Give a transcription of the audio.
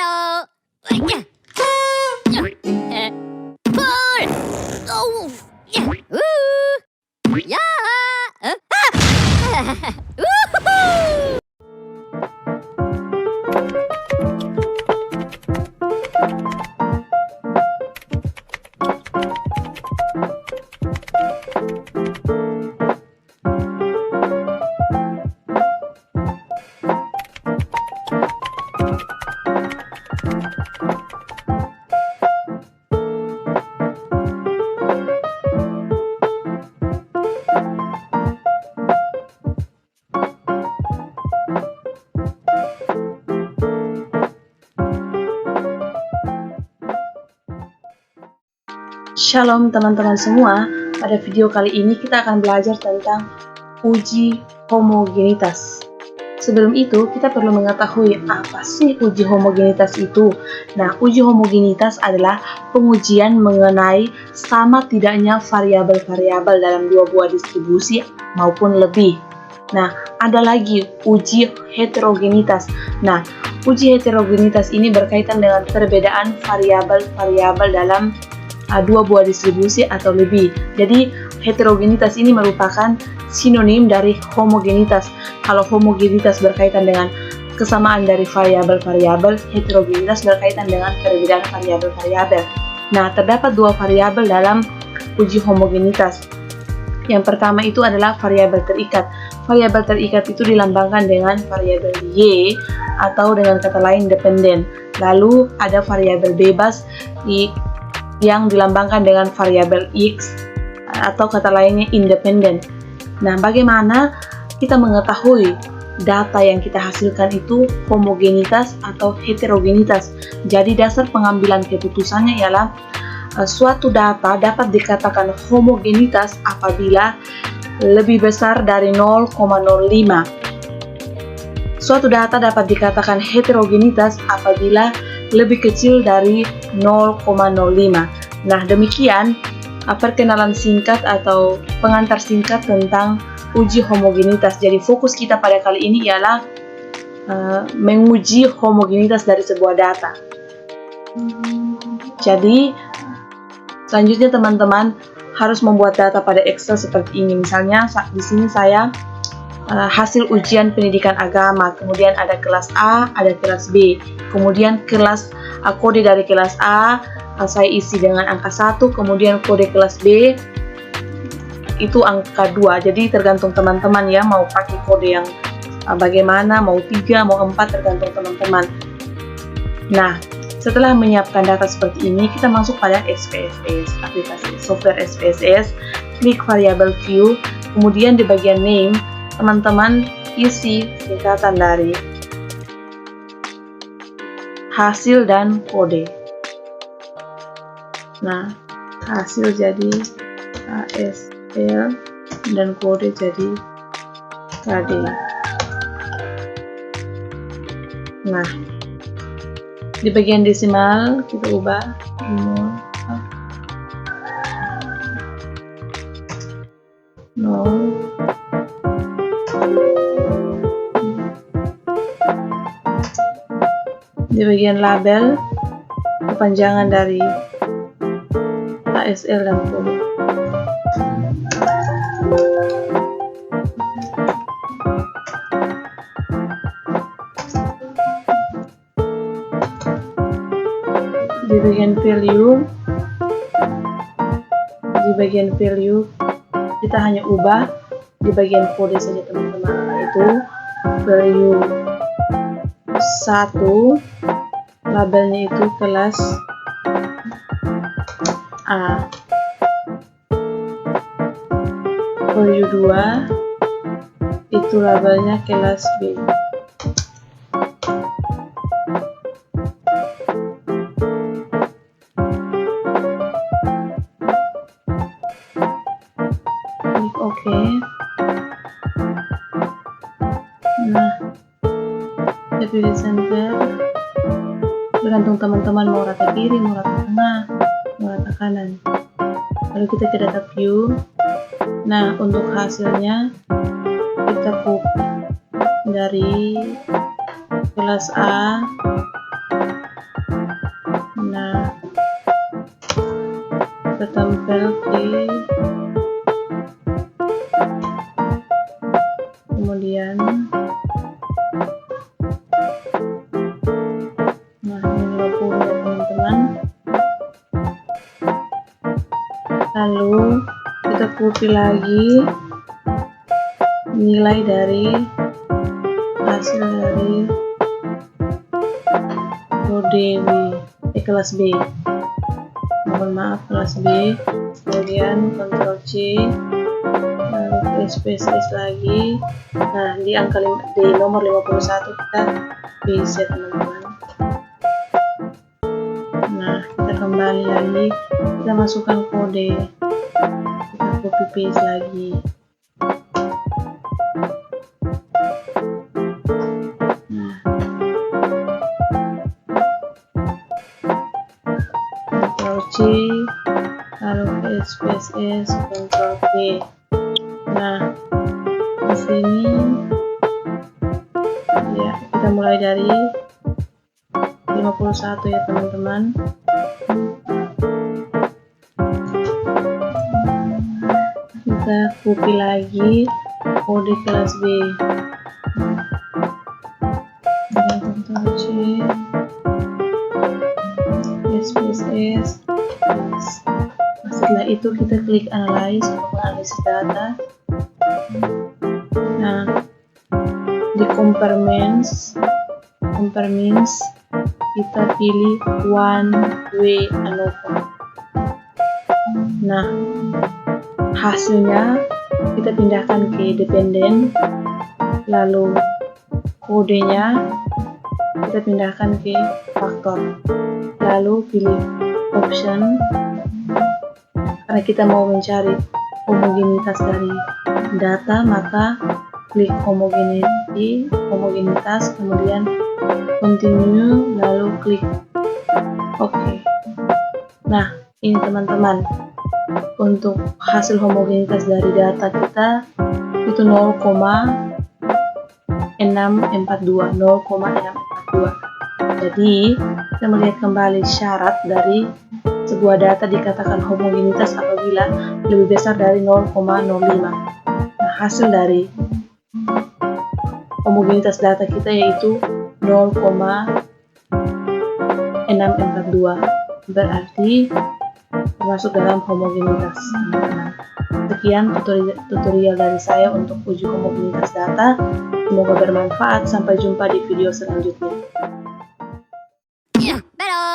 Halo. Ya. Pul. Oh. Ya. Ya. Uhuhu. Shalom teman-teman semua, pada video kali ini kita akan belajar tentang uji homogenitas. Sebelum itu, kita perlu mengetahui apa sih uji homogenitas itu. Nah, uji homogenitas adalah pengujian mengenai sama tidaknya variabel-variabel dalam dua buah distribusi maupun lebih. Nah, ada lagi uji heterogenitas. Nah, uji heterogenitas ini berkaitan dengan perbedaan variabel-variabel dalam dua buah distribusi atau lebih. Jadi heterogenitas ini merupakan sinonim dari homogenitas. Kalau homogenitas berkaitan dengan kesamaan dari variabel-variabel, heterogenitas berkaitan dengan perbedaan variabel-variabel. Nah, terdapat dua variabel dalam uji homogenitas. Yang pertama itu adalah variabel terikat. Variabel terikat itu dilambangkan dengan variabel Y atau dengan kata lain dependen. Lalu ada variabel bebas yang dilambangkan dengan variabel X atau kata lainnya independen. Nah, bagaimana kita mengetahui data yang kita hasilkan itu homogenitas atau heterogenitas? Jadi dasar pengambilan keputusannya ialah suatu data dapat dikatakan homogenitas apabila lebih besar dari 0,05. Suatu data dapat dikatakan heterogenitas apabila lebih kecil dari 0,05. Nah, demikian perkenalan singkat atau pengantar singkat tentang uji homogenitas. Jadi fokus kita pada kali ini ialah menguji homogenitas dari sebuah data. Jadi selanjutnya teman-teman harus membuat data pada Excel seperti ini. Misalnya di sini saya hasil ujian pendidikan agama, kemudian ada kelas A, ada kelas B, kemudian kelas kode dari kelas A saya isi dengan angka 1, kemudian kode kelas B itu angka 2. Jadi tergantung teman-teman ya, mau pakai kode yang bagaimana, mau 3, mau 4, tergantung teman-teman. Nah, setelah menyiapkan data seperti ini, kita masuk pada SPSS, aplikasi software SPSS, klik variable view, kemudian di bagian name, teman-teman isi singkatan dari hasil dan kode. Nah, hasil jadi ASL dan kode jadi KD. Nah, di bagian desimal kita ubah 0. Di bagian label, kepanjangan dari ASL dan kode. Di bagian value kita hanya ubah di bagian kode saja teman-teman, yaitu value 1, labelnya itu kelas A, value 2 itu labelnya kelas B. Klik OK. Nah, kita pilih center. Tergantung teman-teman mau rata kiri, mau rata tengah, mau rata kanan. Lalu kita ke data view. Nah, untuk hasilnya kita copy dari kelas A kita tempel di kemudian nah ini 50 ya teman-teman. Lalu kita copy lagi nilai dari hasil dari kode kelas B, mohon maaf kelas B, kemudian Ctrl C, lalu ke SPSS lagi. Nah di angka di nomor 51 kita paste ya teman-teman. Nah kita kembali lagi, kita masukkan kode, kita copy paste lagi. Ctrl C, lalu ke SPSS, Ctrl V. Nah, di sini ya kita mulai dari 51 ya teman-teman. Kita copy lagi kode kelas B. Ctrl C, SPSS. Setelah itu kita klik analyze untuk menganalisis data. Nah, di compare means kita pilih one way ANOVA. Nah, hasilnya kita pindahkan ke dependent, lalu kodenya kita pindahkan ke faktor, lalu pilih option. Karena kita mau mencari homogenitas dari data, maka klik homogenitas, kemudian continue, lalu klik OK. Nah, ini teman-teman, untuk hasil homogenitas dari data kita itu 0,642. Jadi, kita melihat kembali syarat dari sebuah data dikatakan homogenitas apabila lebih besar dari 0,05. Nah, hasil dari homogenitas data kita yaitu 0,642. Berarti termasuk dalam homogenitas. Sekian tutorial dari saya untuk uji homogenitas data. Semoga bermanfaat. Sampai jumpa di video selanjutnya. Pero